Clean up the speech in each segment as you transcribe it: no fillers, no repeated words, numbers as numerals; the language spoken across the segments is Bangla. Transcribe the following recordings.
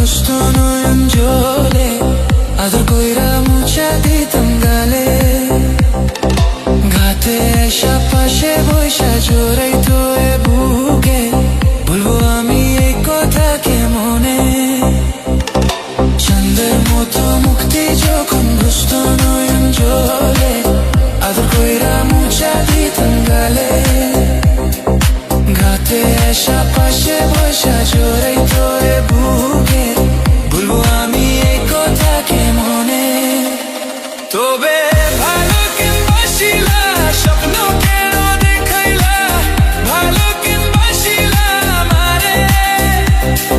ঘুষ্ট নয়ন জলে আদর কইরা মুছা দিতাম গালে ঘাতে এসা পাশে বৈশা জোরাই তো এ বুকে বলবো আমি এই কথা কে মনে চন্দের মতো মুক্তি যখন ঘুষ্ট নয়ন জলে আদর কইরা মুছা দিতাম গালে ঘাতে এসা পাশে বৈশা জোরাই তো এ বুকে বলবো আমি এই কথা কে মনে তবে ভালো কেন বাসিলা স্বপ্ন কেন দেখাইলা ভালো কেন বাসিলা আমারে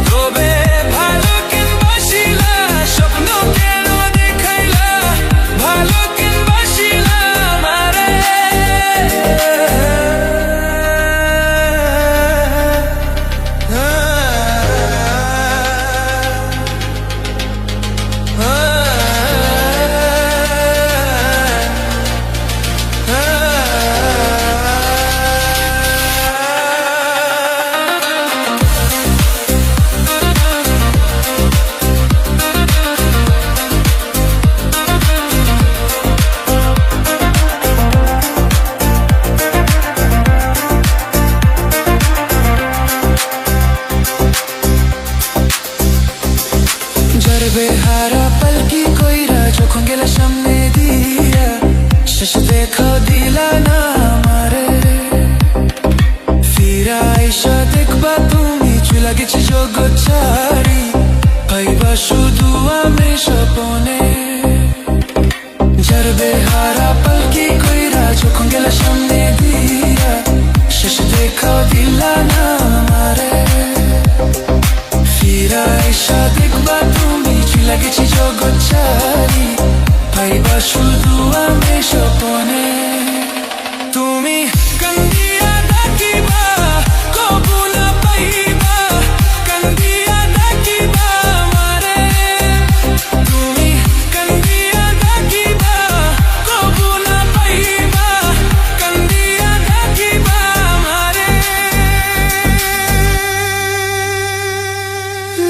তবে ভালো কেন বাসিলা স্বপ্ন কেন দেখাইলা ভালো কেন বাসিলা আমারে বেহারা পালকি কইরা যখন গেলা সামনে দিয়া শেষ দেখা দিলা না আমারে ফিরা আইসা দেখবা তুমি চুলা গেছি জগৎ ছাড়ি পাইবা শুধু আমি স্বপনে যার বেহারা পালকি কইরা যখন গেলা সামনে দিয়া শেষ দেখা দিলা না আমারে ফিরা আইসা দেখবা তুমি লাগেছি জগৎ ছাড়ি পাইবা শুধু আমি স্বপনে তুমি কান্দিয়া ডাকিবা কবু না পাইবা কান্দিয়া ডাকিবা আমারে তুমি কান্দিয়া ডাকিবা কবু না পাইবা কান্দিয়া ডাকিবা আমারে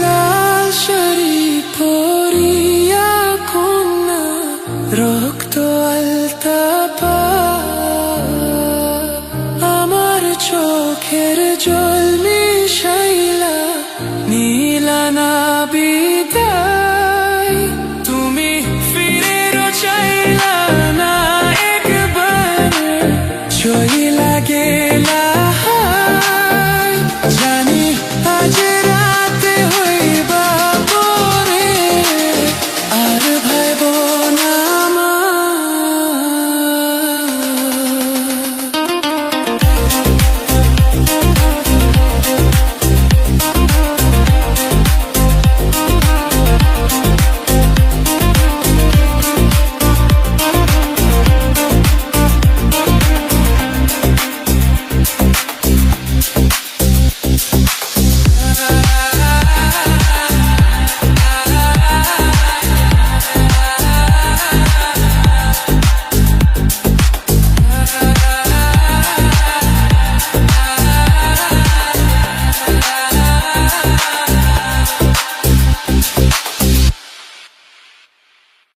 লাল শাড়ি পরিয়া কন্যা রক্ত আলতা পা আমার চোখের জল